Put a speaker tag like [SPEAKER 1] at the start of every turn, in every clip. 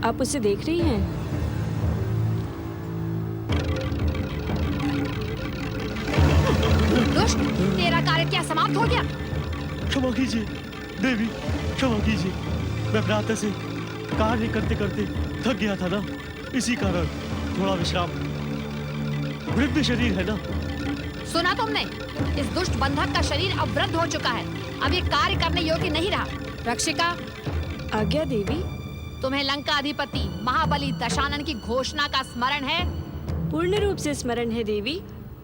[SPEAKER 1] आप उसे देख रही हैं?
[SPEAKER 2] दुष्ट, तेरा कार्य क्या समाप्त हो गया?
[SPEAKER 3] क्षमा कीजिए देवी, क्षमा कीजिए। मैं प्रातः से कार्य करते करते थक गया था ना, इसी कारण थोड़ा विश्राम। वृद्ध शरीर है ना।
[SPEAKER 2] सुना तुमने? इस दुष्ट बंधक का शरीर अब वृद्ध हो चुका है, अब ये कार्य करने योग्य नहीं रहा। रक्षिका,
[SPEAKER 1] आज्ञा देवी।
[SPEAKER 2] तुम्हें लंका अधिपति महाबली दशानन की घोषणा का स्मरण है?
[SPEAKER 1] पूर्ण रूप से स्मरण है देवी।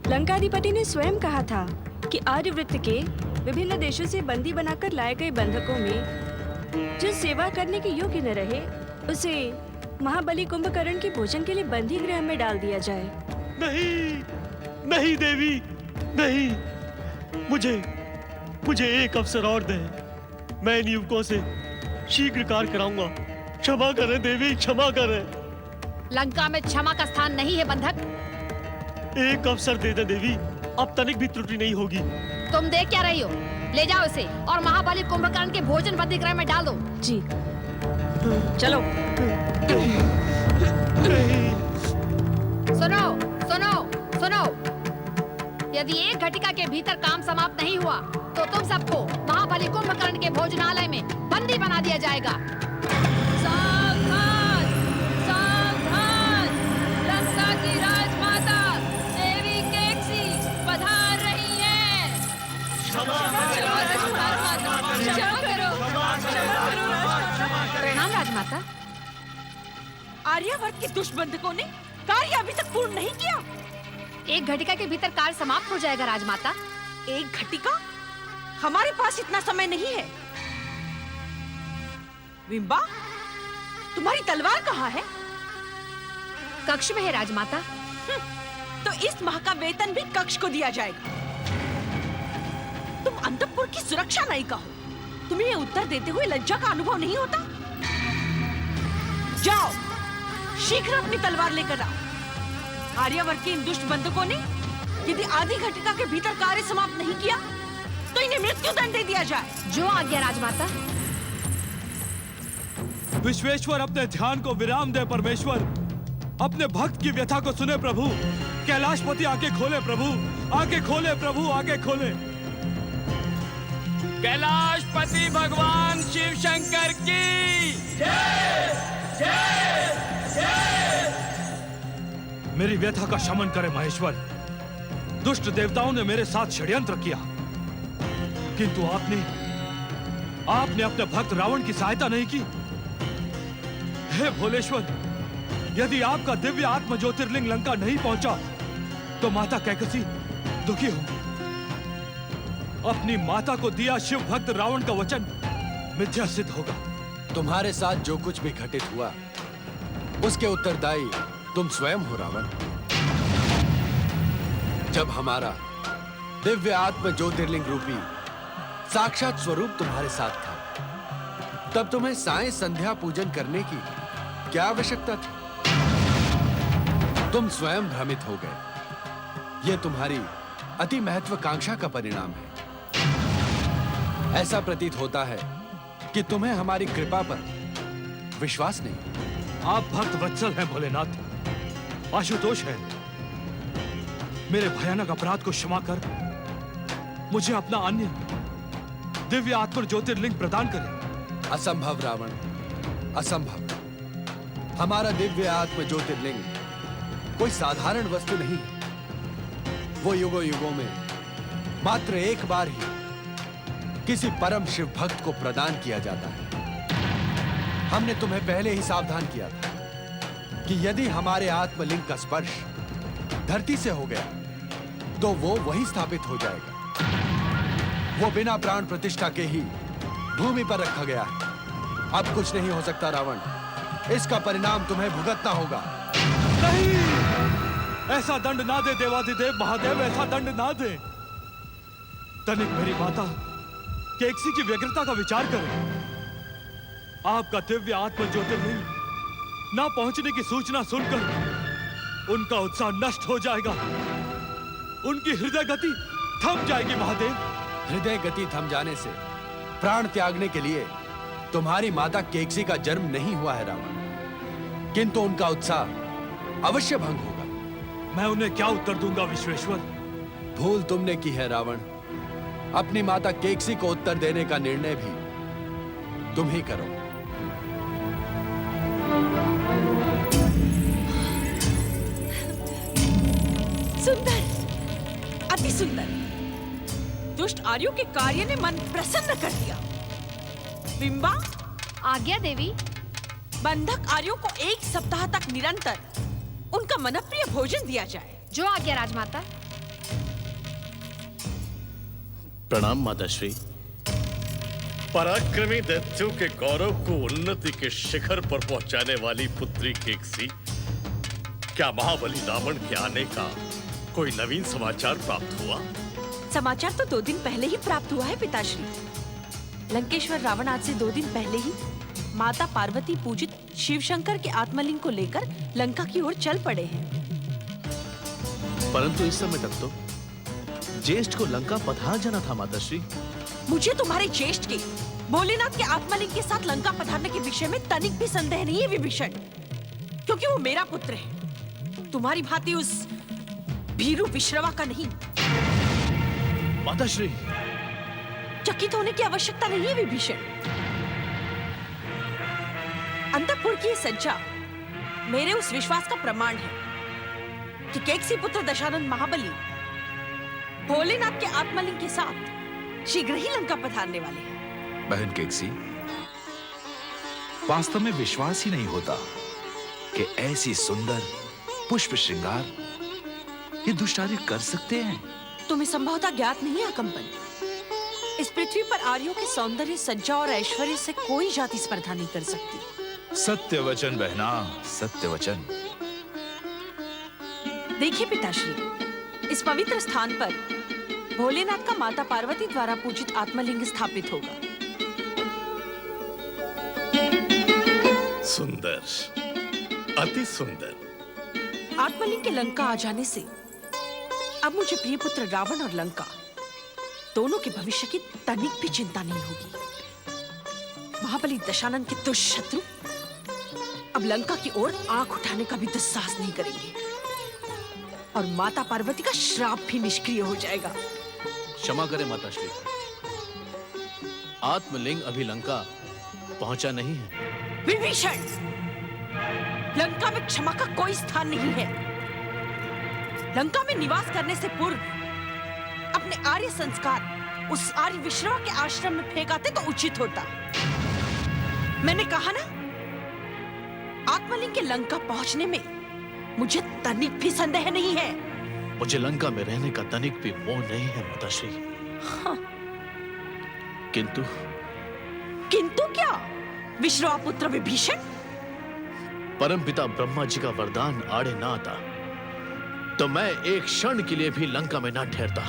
[SPEAKER 1] लंकाधिपति ने स्वयं कहा था कि आर्यवृत्त के विभिन्न देशों से बंदी बनाकर लाए गए बंधकों में जो सेवा करने के योग्य न रहे, उसे महाबली कुंभकर्ण के भोजन के लिए बंदी गृह में डाल दिया जाए।
[SPEAKER 3] नहीं, नहीं देवी, नहीं। मुझे एक अवसर और दें। मैं इन युवकों से शीघ्र कार्य कराऊंगा। क्षमा करें देवी, क्षमा करें।
[SPEAKER 2] लंका में क्षमा का स्थान नहीं है बंधक।
[SPEAKER 3] एक अवसर दे दे देवी, अब तनिक भी त्रुटि नहीं होगी।
[SPEAKER 2] तुम देख क्या रही हो? ले जाओ इसे और महाबली कुंभकर्ण के भोजन बंदी गृह में डाल दो।
[SPEAKER 1] जी, चलो।
[SPEAKER 2] सुनो, सुनो, सुनो। यदि एक घटिका के भीतर काम समाप्त नहीं हुआ तो तुम सबको महाबली कुंभकर्ण के भोजनालय में बंदी बना दिया जाएगा। सावधान, सावधान! लंका की राजमाता देवी केकसी पधार रही है। प्रणाम राजमाता।
[SPEAKER 4] आर्यावर्त के दुष्ट बंधकों ने कार्य अभी तक पूर्ण नहीं किया।
[SPEAKER 2] एक घटिका के भीतर कार्य समाप्त हो जाएगा राजमाता।
[SPEAKER 4] एक घटिका? हमारे पास इतना समय नहीं है। विम्बा, तुम्हारी तलवार कहाँ है?
[SPEAKER 2] कक्ष में है राजमाता।
[SPEAKER 4] तो इस माह का वेतन भी कक्ष को दिया जाएगा। तुम अंतःपुर की सुरक्षा नायिका हो, तुम्हें ये उत्तर देते हुए लज्जा का अनुभव नहीं होता? जाओ, शीघ्र अपनी तलवार लेकर आओ। आर्यावर्त के इन दुष्ट बंधकों ने यदि आधी घटिका के भीतर कार्य समाप्त नहीं किया तो इन्हें मृत्यु दंड दे दिया जाए।
[SPEAKER 2] जो आज्ञा राजमाता।
[SPEAKER 5] विश्वेश्वर, अपने ध्यान को विराम दे परमेश्वर। अपने भक्त की व्यथा को सुने प्रभु। कैलाशपति आके खोले प्रभु, आके खोले प्रभु, आके खोले।
[SPEAKER 6] कैलाशपति भगवान शिव शंकर की जय, जय, जय।
[SPEAKER 5] मेरी व्यथा का शमन करे महेश्वर। दुष्ट देवताओं ने मेरे साथ षड्यंत्र किया, किंतु आपने अपने भक्त रावण की सहायता नहीं की। हे भोलेश्वर, यदि आपका दिव्य आत्म ज्योतिर्लिंग लंका नहीं पहुंचा तो माता कैकसी दुखी होंगी। अपनी माता को दिया शिव भक्त रावण का वचन मिथ्या सिद्ध होगा।
[SPEAKER 7] तुम्हारे साथ जो कुछ भी घटित हुआ उसके उत्तरदायी तुम स्वयं हो रावण। जब हमारा दिव्य आत्म ज्योतिर्लिंग रूपी साक्षात स्वरूप तुम्हारे साथ था, तब तुम्हें साय संध्या पूजन करने की क्या आवश्यकता थी? तुम स्वयं भ्रमित हो गए। यह तुम्हारी अति महत्वाकांक्षा का परिणाम है। ऐसा प्रतीत होता है कि तुम्हें हमारी कृपा पर विश्वास नहीं।
[SPEAKER 5] आप भक्त वत्सल हैं भोलेनाथ, आशुतोष है। मेरे भयानक अपराध को क्षमा कर मुझे अपना अन्य दिव्य आत्म ज्योतिर्लिंग प्रदान करें।
[SPEAKER 7] असंभव रावण, असंभव। हमारा दिव्य आत्म ज्योतिर्लिंग कोई साधारण वस्तु नहीं है। वो युगों युगों में मात्र एक बार ही किसी परम शिव भक्त को प्रदान किया जाता है। हमने तुम्हें पहले ही सावधान किया था कि यदि हमारे आत्मलिंग का स्पर्श धरती से हो गया तो वो वही स्थापित हो जाएगा। वो बिना प्राण प्रतिष्ठा के ही भूमि पर रखा गया है। अब कुछ नहीं हो सकता रावण, इसका परिणाम तुम्हें भुगतना होगा।
[SPEAKER 5] नहीं, ऐसा दंड ना दे देवाधिदेव महादेव, ऐसा दंड ना दे। तनिक मेरी माता केकसी की व्यग्रता का विचार करें। आपका दिव्य आत्म ज्योतिर्लिंग ना पहुंचने की सूचना सुनकर उनका उत्साह नष्ट हो जाएगा। उनकी हृदय गति थम जाएगी महादेव।
[SPEAKER 7] हृदय गति थम जाने से प्राण त्यागने के लिए तुम्हारी माता केकसी का जन्म नहीं हुआ है रावण। किंतु उनका उत्साह अवश्य भंग होगा।
[SPEAKER 5] मैं उन्हें क्या उत्तर दूंगा विश्वेश्वर?
[SPEAKER 7] भूल तुमने की है रावण। अपनी माता केकसी को उत्तर देने का निर्णय भी तुम ही करो।
[SPEAKER 4] सुंदर, अति सुंदर। दुष्ट आर्यों के कार्य ने मन प्रसन्न कर दिया। बिंबा,
[SPEAKER 2] आज्ञा देवी।
[SPEAKER 4] बंधक आर्यों को 1 सप्ताह तक निरंतर उनका मनप्रिय भोजन दिया जाए।
[SPEAKER 2] जो आज्ञा राजमाता।
[SPEAKER 8] प्रणाम माताश्री।
[SPEAKER 9] पराक्रमी दैत्यों के गौरव को उन्नति के शिखर पर पहुंचाने वाली पुत्री केकसी, क्या महाबली रावण के आने का कोई नवीन समाचार प्राप्त हुआ?
[SPEAKER 4] समाचार तो 2 दिन पहले ही प्राप्त हुआ है पिताश्री। लंकेश्वर रावण आज से 2 दिन पहले ही माता पार्वती पूजित शिवशंकर के आत्मलिंग को लेकर लंका की ओर चल पड़े हैं।
[SPEAKER 8] परंतु इस समय तक तो ज्येष्ठ को लंका पधार जाना था माताश्री।
[SPEAKER 4] मुझे तुम्हारे ज्येष्ठ के भोलेनाथ के आत्मलिंग के साथ लंका पधारने के विषय में तनिक भी संदेह नहीं है विभीषण, क्योंकि वो मेरा पुत्र है, तुम्हारी भांति उस भीरू विश्रवा का नहीं।
[SPEAKER 8] माताश्री,
[SPEAKER 4] चकित होने की आवश्यकता नहीं है विभीषण। अंतःपुर की ये सज्जा मेरे उस विश्वास का प्रमाण है कि केकसी पुत्र दशानन महाबली भोलेनाथ के आत्मलिंग के साथ शीघ्र ही लंका पधारने वाले हैं।
[SPEAKER 10] बहन केकसी, वास्तव में विश्वास ही नहीं होता कि ऐसी सुंदर पुष्प श्रृंगार ये दुष्ट आर्य कर सकते हैं।
[SPEAKER 4] तुम्हें संभवतः ज्ञात नहीं है अकंपन, इस पृथ्वी पर आर्यों के सौंदर्य, सज्जा और ऐश्वर्य से कोई जाति स्पर्धा नहीं कर सकती।
[SPEAKER 10] सत्य वचन बहना, सत्य वचन।
[SPEAKER 4] देखिए पिताश्री, इस पवित्र स्थान पर भोलेनाथ का माता पार्वती द्वारा पूजित आत्मलिंग स्थापित होगा।
[SPEAKER 9] सुंदर, अति सुंदर।
[SPEAKER 4] आत्मलिंग के लंका आ जाने से अब मुझे प्रिय पुत्र रावण और लंका दोनों के भविष्य की तनिक भी चिंता नहीं होगी। महाबली दशानन के दुष्ट शत्रु अब लंका की ओर आंख उठाने का भी दुस्साहस नहीं करेंगे और माता पार्वती का श्राप भी निष्क्रिय हो जाएगा।
[SPEAKER 8] क्षमा करें माताश्री, आत्मलिंग अभी लंका पहुंचा नहीं है।
[SPEAKER 4] विभीषण, लंका में क्षमा का कोई स्थान नहीं है। लंका में निवास करने से पूर्व अपने आर्य संस्कार उस आर्य विश्रवा के आश्रम में फेंक आते तो उचित होता। मैंने कहा ना, आत्मलिंग के लंका पहुंचने में मुझे तनिक भी संदेह नहीं है।
[SPEAKER 8] मुझे लंका में रहने का तनिक भी मोह नहीं है माताश्री।
[SPEAKER 4] हाँ।
[SPEAKER 8] किंतु
[SPEAKER 4] किंतु क्या विश्रवा पुत्र विभीषण?
[SPEAKER 8] परमपिता ब्रह्मा जी का वरदान आड़े ना आता तो मैं एक क्षण के लिए भी लंका में ना ठहरता।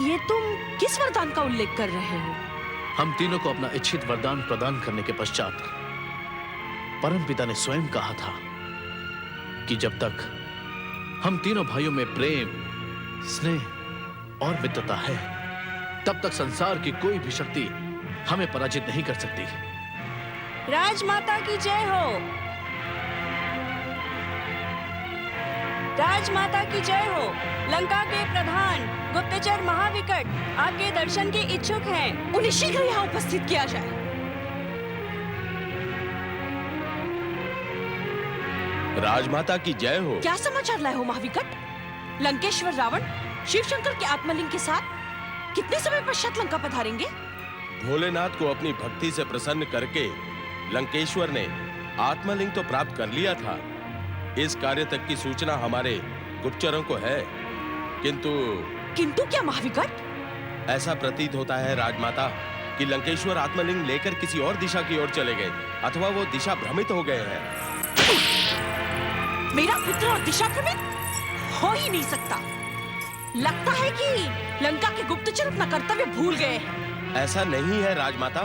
[SPEAKER 4] ये तुम किस वरदान का उल्लेख कर रहे हो?
[SPEAKER 8] हम तीनों को अपना इच्छित वरदान प्रदान करने के पश्चात परमपिता ने स्वयं कहा था कि जब तक हम तीनों भाइयों में प्रेम, स्नेह और मित्रता है, तब तक संसार की कोई भी शक्ति हमें पराजित नहीं कर सकती।
[SPEAKER 1] राजमाता की जय हो। राजमाता की जय हो। लंका के प्रधान गुप्तचर महाविकट आपके दर्शन के इच्छुक हैं।
[SPEAKER 4] उन्हें शीघ्र यहाँ उपस्थित किया जाए।
[SPEAKER 9] राजमाता की जय हो।
[SPEAKER 4] क्या समाचार लाए हो महाविकट? लंकेश्वर रावण शिवशंकर के आत्मलिंग के साथ कितने समय पश्चात लंका पधारेंगे?
[SPEAKER 9] भोलेनाथ को अपनी भक्ति से प्रसन्न करके लंकेश्वर ने आत्मलिंग तो प्राप्त कर लिया था। इस कार्य तक की सूचना हमारे गुप्तचरों को है, किंतु
[SPEAKER 4] क्या महाविकट?
[SPEAKER 9] ऐसा प्रतीत होता है राजमाता कि लंकेश्वर आत्मलिंग लेकर किसी और दिशा की ओर चले गए अथवा वो दिशा भ्रमित हो गए हैं।
[SPEAKER 4] मेरा पुत्र और दिशा भ्रमित हो ही नहीं सकता। लगता है कि लंका के गुप्तचर अपना कर्तव्य भूल गए हैं।
[SPEAKER 9] ऐसा नहीं है राजमाता।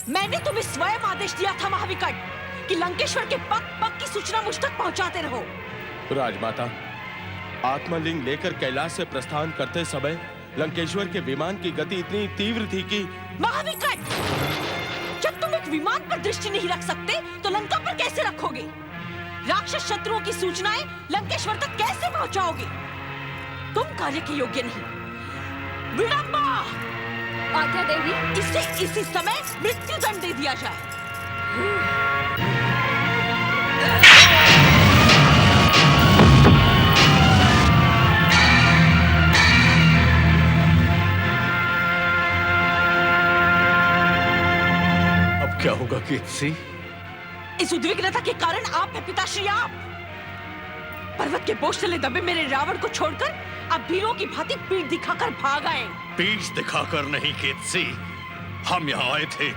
[SPEAKER 4] मैंने तुम्हें स्वयं आदेश दिया था महाविकट कि लंकेश्वर के पग पग की सूचना मुझ तक पहुंचाते रहो।
[SPEAKER 9] राजमाता, आत्मलिंग लेकर कैलाश से प्रस्थान करते समय लंकेश्वर के विमान की गति इतनी तीव्र थी कि
[SPEAKER 4] महाविकट, जब तुम एक विमान पर दृष्टि नहीं रख सकते तो लंका पर कैसे रखोगे? राक्षस शत्रुओं की सूचनाएं लंकेश्वर तक कैसे पहुंचाओगे? तुम कार्य के योग्य नहीं। विडंबा!
[SPEAKER 2] आज्ञा देवी।
[SPEAKER 4] इसे इसी समय मृत्युदंड दे दिया जाए।
[SPEAKER 8] अब क्या होगा कीर्ति?
[SPEAKER 4] इस उद्विग्नता के कारण आप है पिताश्री, आप पर्वत के बोझ तले दबे मेरे रावण को छोड़कर अब वीरों की भांति पीठ दिखाकर भाग आए।
[SPEAKER 11] पीठ दिखाकर नहीं केतसी, हम यहाँ आए थे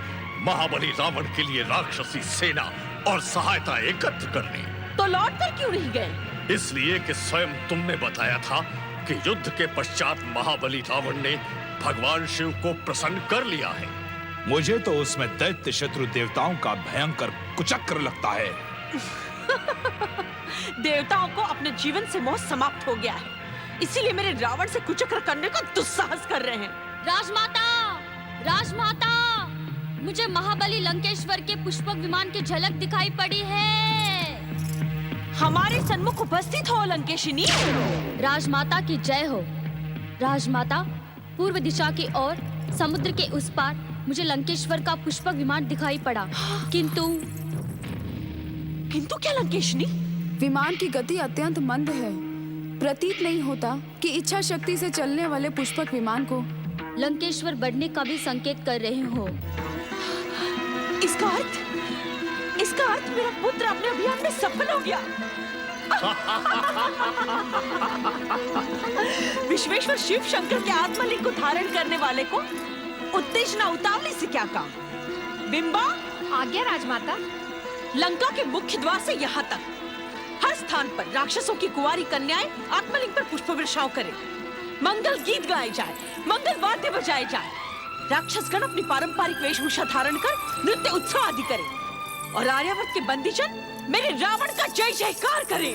[SPEAKER 11] महाबली रावण के लिए राक्षसी सेना और सहायता एकत्र करने।
[SPEAKER 4] तो लौट कर क्यों नहीं गए?
[SPEAKER 11] इसलिए कि स्वयं तुमने बताया था कि युद्ध के पश्चात महाबली रावण ने भगवान शिव को प्रसन्न कर लिया है।
[SPEAKER 10] मुझे तो उसमें दैत्य शत्रु देवताओं का भयंकर कुचक्र लगता है।
[SPEAKER 4] देवताओं को अपने जीवन से मोह समाप्त हो गया है, इसीलिए मेरे रावण से कुचक्र करने का दुस्साहस कर रहे हैं।
[SPEAKER 12] राजमाता, राजमाता, मुझे महाबली लंकेश्वर के पुष्पक विमान की झलक दिखाई पड़ी है।
[SPEAKER 4] हमारे सन्मुख उपस्थित हो लंकेशिनी।
[SPEAKER 12] राजमाता की जय हो। राजमाता, पूर्व दिशा की ओर समुद्र के उस पार मुझे लंकेश्वर का पुष्पक विमान दिखाई पड़ा, किंतु
[SPEAKER 4] क्या लंकेशिनी?
[SPEAKER 13] विमान की गति अत्यंत मंद है। प्रतीत नहीं होता कि इच्छा शक्ति से चलने वाले पुष्पक विमान को
[SPEAKER 12] लंकेश्वर बढ़ने का भी संकेत कर रहे हो।
[SPEAKER 4] इसका अर्थ मेरा पुत्र अपने अभियान में सफल हो गया। विश्वेश्वर शिव शंकर के आत्मलिंग को धारण करने वाले को उत्तेजना उतावली से क्या काम? बिंबा!
[SPEAKER 2] आज्ञा राजमाता।
[SPEAKER 4] लंका के मुख्य द्वार से यहाँ तक हर स्थान पर राक्षसों की कुंवारी कन्याएं आत्मलिंग पर पुष्प वर्षाव करें, मंगल गीत गाए जाए, मंगल वाद्य बजाए जाए, राक्षसगण अपनी पारंपरिक वेशभूषा धारण कर नृत्य उत्सव आदि करें और आर्यावर्त के बंदीजन मेरे रावण का जय जयकार करें।